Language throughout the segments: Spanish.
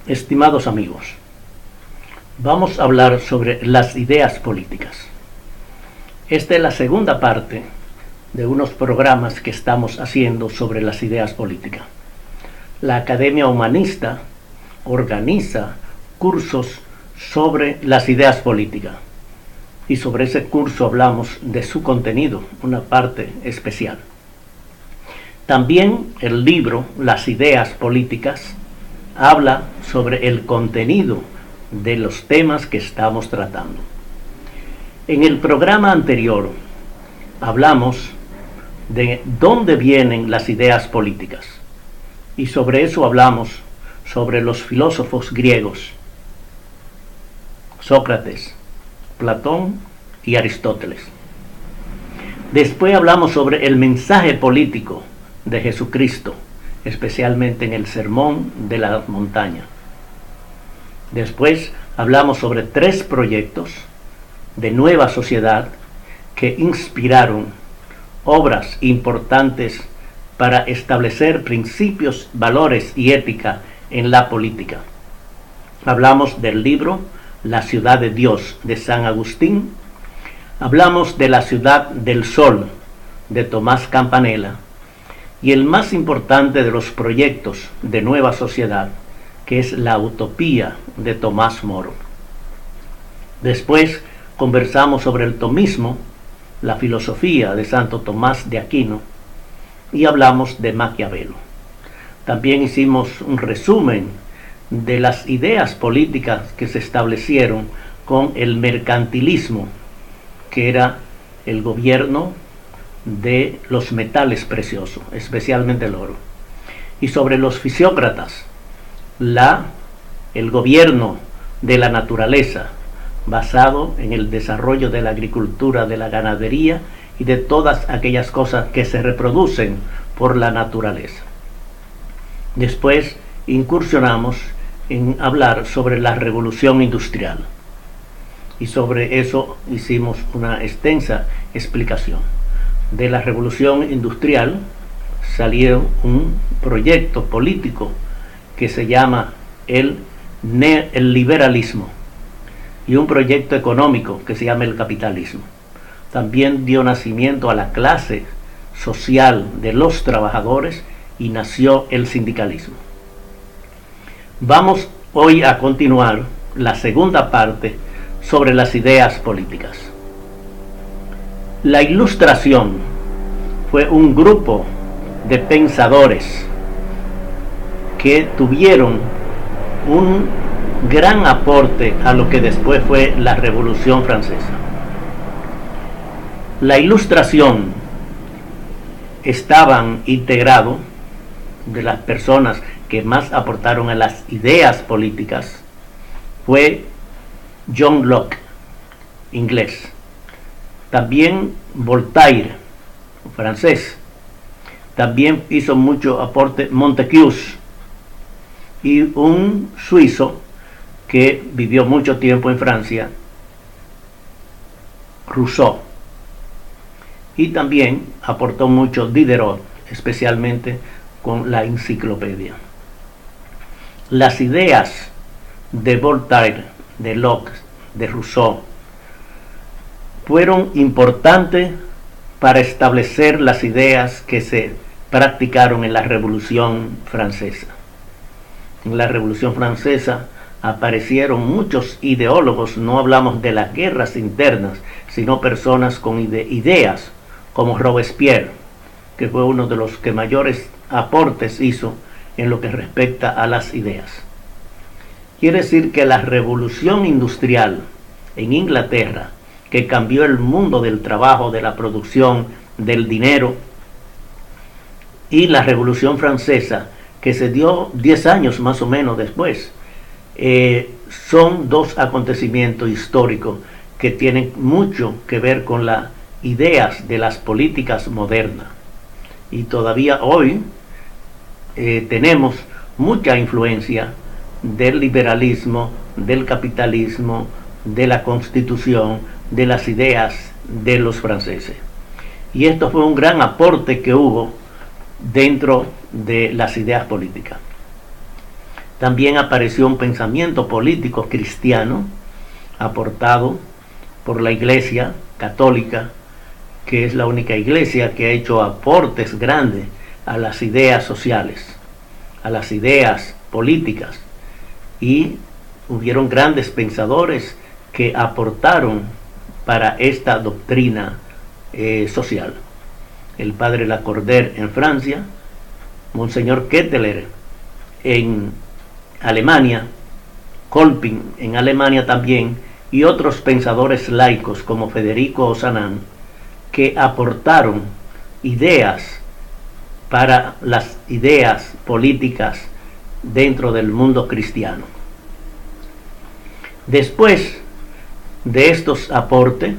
Estimados amigos, vamos a hablar sobre las ideas políticas. Esta es la segunda parte de unos programas que estamos haciendo sobre las ideas políticas. La Academia Humanista organiza cursos sobre las ideas políticas y sobre ese curso hablamos de su contenido, una parte especial. También el libro Las ideas políticas habla sobre el contenido de los temas que estamos tratando. En el programa anterior hablamos de dónde vienen las ideas políticas y sobre eso hablamos sobre los filósofos griegos, Sócrates, Platón y Aristóteles. Después hablamos sobre el mensaje político de Jesucristo, especialmente en el Sermón de la Montaña. Después hablamos sobre 3 proyectos de nueva sociedad que inspiraron obras importantes para establecer principios, valores y ética en la política. Hablamos del libro La ciudad de Dios de San Agustín. Hablamos de la ciudad del sol de Tomás Campanella. Y el más importante de los proyectos de nueva sociedad, que es la utopía de Tomás Moro. Después conversamos sobre el tomismo, la filosofía de Santo Tomás de Aquino, y hablamos de Maquiavelo. También hicimos un resumen de las ideas políticas que se establecieron con el mercantilismo, que era el gobierno de los metales preciosos, especialmente el oro, y sobre los fisiócratas, el gobierno de la naturaleza, basado en el desarrollo de la agricultura, de la ganadería y de todas aquellas cosas que se reproducen por la naturaleza. Después incursionamos en hablar sobre la revolución industrial, y sobre eso hicimos una extensa explicación. De la revolución industrial salió un proyecto político que se llama el liberalismo y un proyecto económico que se llama el capitalismo. También dio nacimiento a la clase social de los trabajadores y nació el sindicalismo. Vamos hoy a continuar la segunda parte sobre las ideas políticas. La Ilustración fue un grupo de pensadores que tuvieron un gran aporte a lo que después fue la Revolución Francesa. La Ilustración estaban integrados de las personas que más aportaron a las ideas políticas fue John Locke, inglés. También Voltaire, francés. También hizo mucho aporte Montesquieu y un suizo que vivió mucho tiempo en Francia, Rousseau. Y también aportó mucho Diderot, especialmente con la enciclopedia. Las ideas de Voltaire, de Locke, de Rousseau, fueron importantes para establecer las ideas que se practicaron en la Revolución Francesa. En la Revolución Francesa aparecieron muchos ideólogos, no hablamos de las guerras internas, sino personas con ideas, como Robespierre, que fue uno de los que mayores aportes hizo en lo que respecta a las ideas. Quiere decir que la Revolución Industrial en Inglaterra, que cambió el mundo del trabajo, de la producción, del dinero, y la Revolución Francesa, que se dio 10 años más o menos después, son 2 acontecimientos históricos que tienen mucho que ver con las ideas de las políticas modernas. Y todavía hoy tenemos mucha influencia del liberalismo, del capitalismo, de la Constitución, de las ideas de los franceses. Y esto fue un gran aporte que hubo dentro de las ideas políticas. También apareció un pensamiento político cristiano aportado por la Iglesia Católica, que es la única iglesia que ha hecho aportes grandes a las ideas sociales, a las ideas políticas, y hubieron grandes pensadores que aportaron para esta doctrina social. El padre Lacordaire en Francia, Monseñor Ketteler en Alemania, Kolping en Alemania también, y otros pensadores laicos como Federico Ozanam, que aportaron ideas para las ideas políticas dentro del mundo cristiano. Después de estos aportes,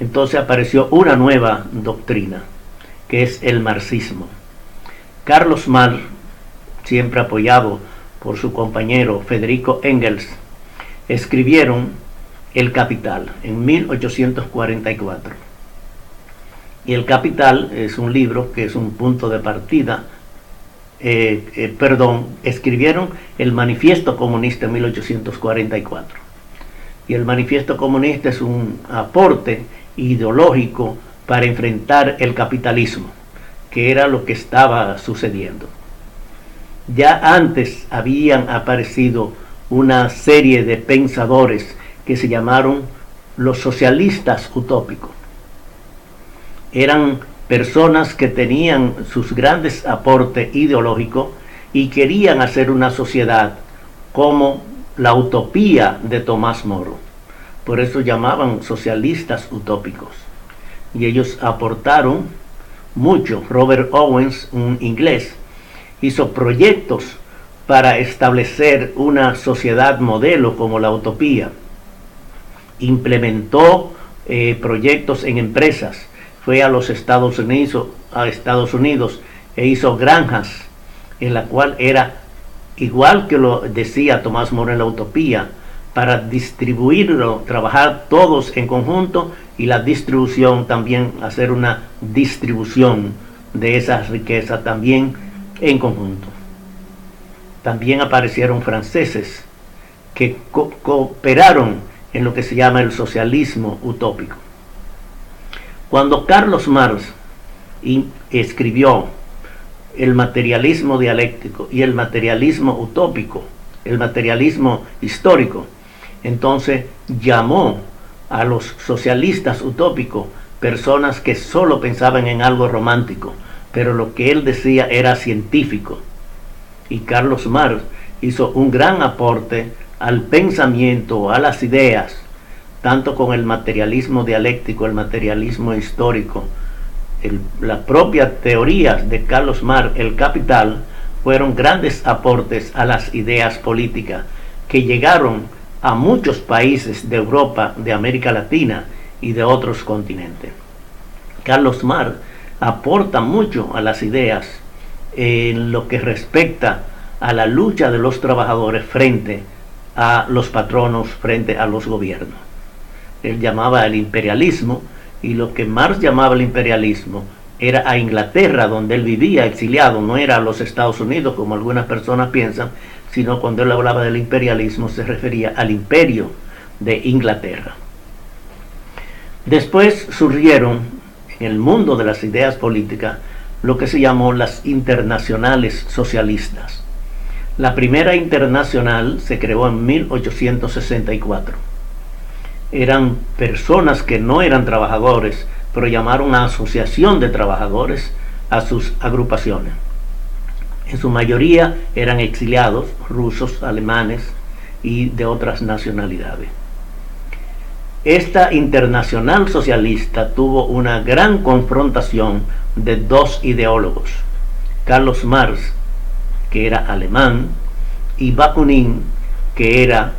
entonces apareció una nueva doctrina, que es el marxismo. Carlos Marx, siempre apoyado por su compañero Federico Engels, escribieron El Capital en 1844. Y El Capital es un libro que es un punto de partida. Escribieron el Manifiesto Comunista en 1844. Y el Manifiesto Comunista es un aporte ideológico para enfrentar el capitalismo, que era lo que estaba sucediendo. Ya antes habían aparecido una serie de pensadores que se llamaron los socialistas utópicos. Eran personas que tenían sus grandes aportes ideológicos y querían hacer una sociedad como la utopía de Tomás Moro. Por eso llamaban socialistas utópicos. Y ellos aportaron mucho. Robert Owens, un inglés, hizo proyectos para establecer una sociedad modelo como la utopía. Implementó proyectos en empresas. Fue a los Estados Unidos e hizo granjas en la cual era igual que lo decía Tomás Moro en la utopía, para distribuirlo, trabajar todos en conjunto, y la distribución también, hacer una distribución de esas riquezas también en conjunto. También aparecieron franceses que cooperaron en lo que se llama el socialismo utópico. Cuando Carlos Marx escribió el materialismo dialéctico y el materialismo utópico, el materialismo histórico, entonces llamó a los socialistas utópicos personas que solo pensaban en algo romántico, pero lo que él decía era científico. Y Carlos Marx hizo un gran aporte al pensamiento, a las ideas, tanto con el materialismo dialéctico, el materialismo histórico. Las propias teorías de Carlos Marx, El Capital, fueron grandes aportes a las ideas políticas que llegaron a muchos países de Europa, de América Latina y de otros continentes. Carlos Marx aporta mucho a las ideas en lo que respecta a la lucha de los trabajadores frente a los patronos, frente a los gobiernos. Él llamaba el imperialismo, y lo que Marx llamaba el imperialismo era a Inglaterra, donde él vivía exiliado, no era a los Estados Unidos como algunas personas piensan, sino cuando él hablaba del imperialismo se refería al imperio de Inglaterra. Después surgieron en el mundo de las ideas políticas lo que se llamó las internacionales socialistas. La primera internacional se creó en 1864. Eran personas que no eran trabajadores, pero llamaron a asociación de trabajadores a sus agrupaciones. En su mayoría eran exiliados, rusos, alemanes y de otras nacionalidades. Esta internacional socialista tuvo una gran confrontación de dos ideólogos, Carlos Marx, que era alemán, y Bakunin, que era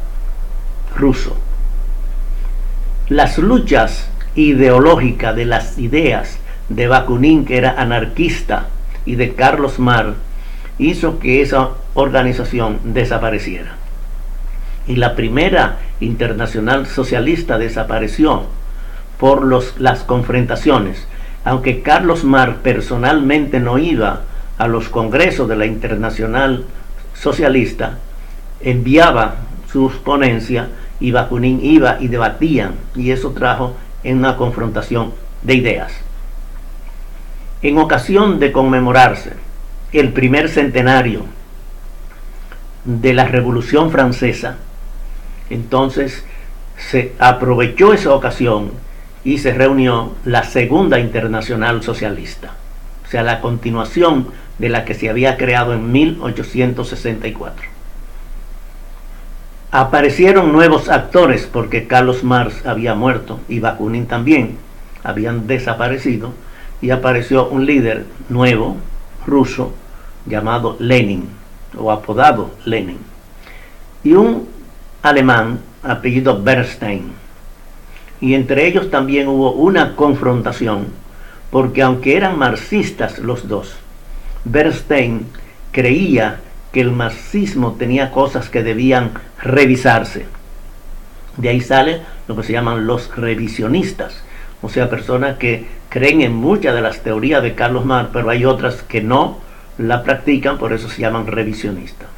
ruso. Las luchas ideológicas de las ideas de Bakunin, que era anarquista, y de Carlos Marx, hizo que esa organización desapareciera. Y la primera internacional socialista desapareció por las confrontaciones. Aunque Carlos Marx personalmente no iba a los congresos de la internacional socialista, enviaba sus ponencias y Bakunin iba y debatían, y eso trajo en una confrontación de ideas. En ocasión de conmemorarse el primer centenario de la Revolución Francesa, entonces se aprovechó esa ocasión y se reunió la Segunda Internacional Socialista, o sea, la continuación de la que se había creado en 1864. Aparecieron nuevos actores porque Carlos Marx había muerto y Bakunin también habían desaparecido, y apareció un líder nuevo ruso llamado Lenin, o apodado Lenin, y un alemán apellido Bernstein. Y entre ellos también hubo una confrontación, porque aunque eran marxistas los dos, Bernstein creía que el marxismo tenía cosas que debían revisarse. De ahí sale lo que se llaman los revisionistas, o sea, personas que creen en muchas de las teorías de Carlos Marx, pero hay otras que no la practican, por eso se llaman revisionistas.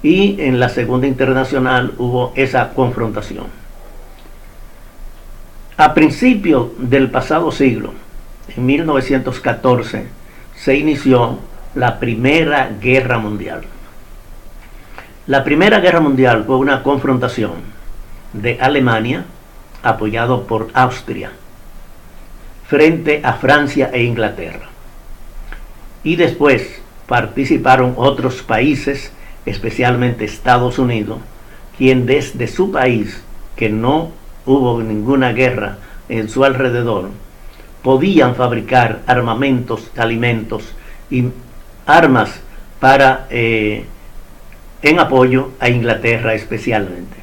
Y en la Segunda Internacional hubo esa confrontación. A principios del pasado siglo, en 1914, se inició la Primera Guerra Mundial. La Primera Guerra Mundial fue una confrontación de Alemania, apoyado por Austria, frente a Francia e Inglaterra. Y después participaron otros países, especialmente Estados Unidos, quien desde su país, que no hubo ninguna guerra en su alrededor, podían fabricar armamentos, alimentos y armas para en apoyo a Inglaterra especialmente.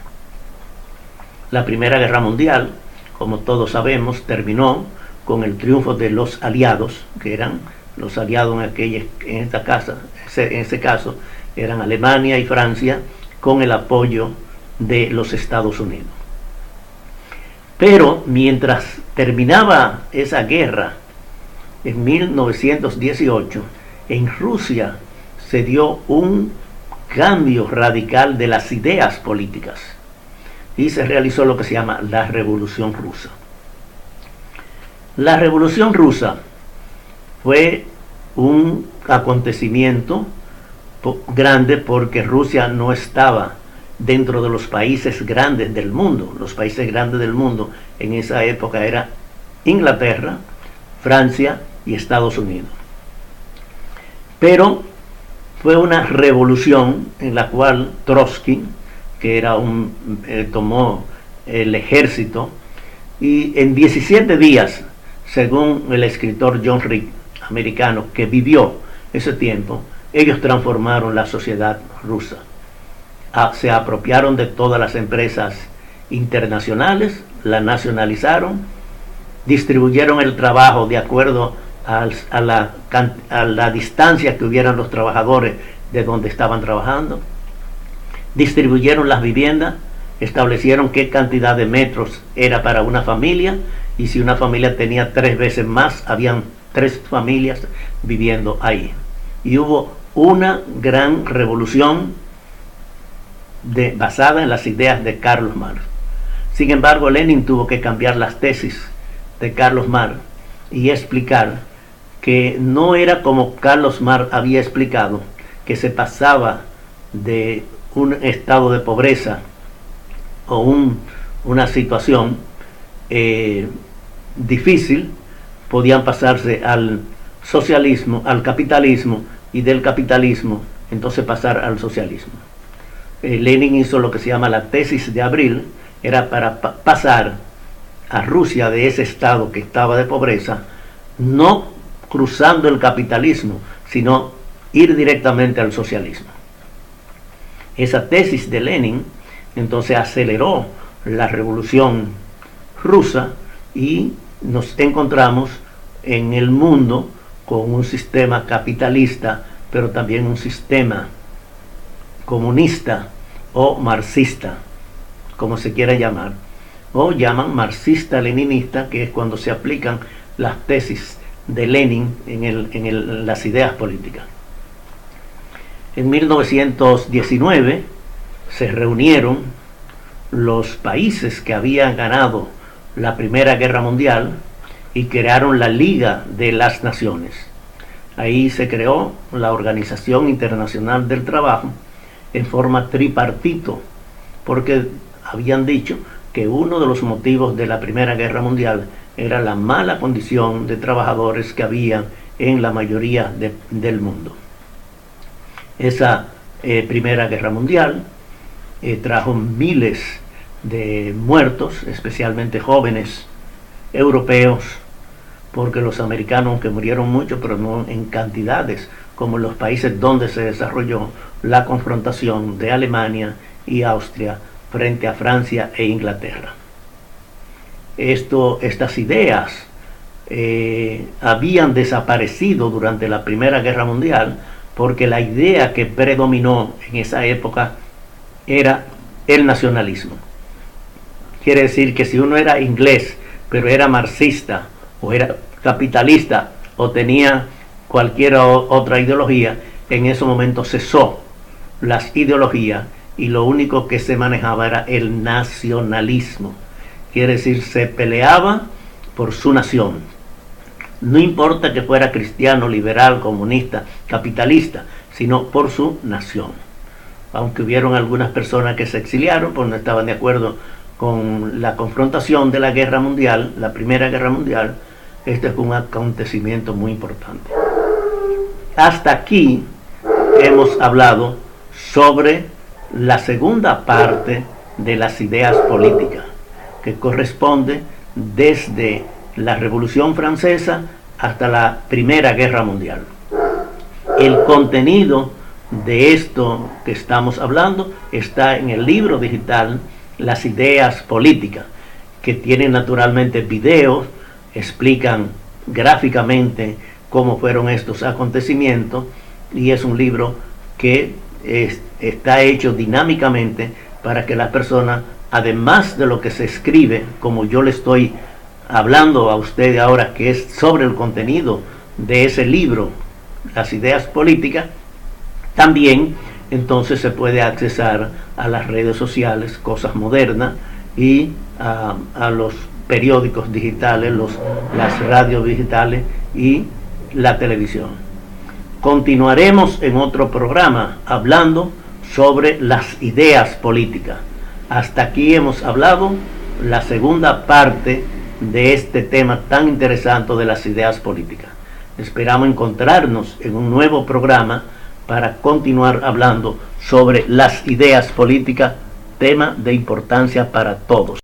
La Primera Guerra Mundial, como todos sabemos, terminó con el triunfo de los aliados, que eran los aliados en ese caso eran Alemania y Francia, con el apoyo de los Estados Unidos. Pero mientras terminaba esa guerra, en 1918, en Rusia se dio un cambio radical de las ideas políticas y se realizó lo que se llama la Revolución Rusa. La Revolución Rusa fue un acontecimiento grande porque Rusia no estaba dentro de los países grandes del mundo. Los países grandes del mundo en esa época era Inglaterra, Francia y Estados Unidos. Pero fue una revolución en la cual Trotsky, que era tomó el ejército, y en 17 días, según el escritor John Reed, americano, que vivió ese tiempo, ellos transformaron la sociedad rusa. Se apropiaron de todas las empresas internacionales, la nacionalizaron, distribuyeron el trabajo de acuerdo a la distancia que hubieran los trabajadores de donde estaban trabajando, distribuyeron las viviendas, establecieron qué cantidad de metros era para una familia, y si una familia tenía 3 veces más, habían 3 familias viviendo ahí. Y hubo una gran revolución basada en las ideas de Carlos Marx. Sin embargo, Lenin tuvo que cambiar las tesis de Carlos Marx y explicar que no era como Carlos Marx había explicado, que se pasaba de un estado de pobreza o una situación difícil, podían pasarse al socialismo, al capitalismo, y del capitalismo entonces pasar al socialismo. Lenin hizo lo que se llama la tesis de abril, era para pasar a Rusia de ese estado que estaba de pobreza, no cruzando el capitalismo, sino ir directamente al socialismo. Esa tesis de Lenin entonces aceleró la revolución rusa y nos encontramos en el mundo con un sistema capitalista, pero también un sistema comunista o marxista, como se quiera llamar, o llaman marxista-leninista, que es cuando se aplican las tesis de Lenin en las ideas políticas. En 1919 se reunieron los países que habían ganado la Primera Guerra Mundial y crearon la Liga de las Naciones. Ahí se creó la Organización Internacional del Trabajo en forma tripartito, porque habían dicho que uno de los motivos de la Primera Guerra Mundial era la mala condición de trabajadores que había en la mayoría del mundo. Esa Primera Guerra Mundial trajo miles de muertos, especialmente jóvenes europeos, porque los americanos, que murieron mucho, pero no en cantidades como en los países donde se desarrolló la confrontación de Alemania y Austria frente a Francia e Inglaterra. Estas ideas habían desaparecido durante la Primera Guerra Mundial, porque la idea que predominó en esa época era el nacionalismo. Quiere decir que si uno era inglés, pero era marxista, o era capitalista, o tenía cualquier otra ideología, en ese momento cesó las ideologías y lo único que se manejaba era el nacionalismo. Quiere decir, se peleaba por su nación. No importa que fuera cristiano, liberal, comunista, capitalista, sino por su nación. Aunque hubieron algunas personas que se exiliaron porque no estaban de acuerdo con la confrontación de la guerra mundial, la Primera Guerra Mundial, este fue un acontecimiento muy importante. Hasta aquí hemos hablado sobre la segunda parte de las ideas políticas, que corresponde desde la Revolución Francesa hasta la Primera Guerra Mundial. El contenido de esto que estamos hablando está en el libro digital Las Ideas Políticas, que tiene naturalmente videos, explican gráficamente cómo fueron estos acontecimientos, y es un libro que está hecho dinámicamente para que las personas, además de lo que se escribe, como yo le estoy hablando a usted ahora, que es sobre el contenido de ese libro, Las Ideas Políticas, también entonces se puede accesar a las redes sociales, cosas modernas, y a los periódicos digitales, las radios digitales y la televisión. Continuaremos en otro programa hablando sobre las ideas políticas. Hasta aquí hemos hablado la segunda parte de este tema tan interesante de las ideas políticas. Esperamos encontrarnos en un nuevo programa para continuar hablando sobre las ideas políticas, tema de importancia para todos.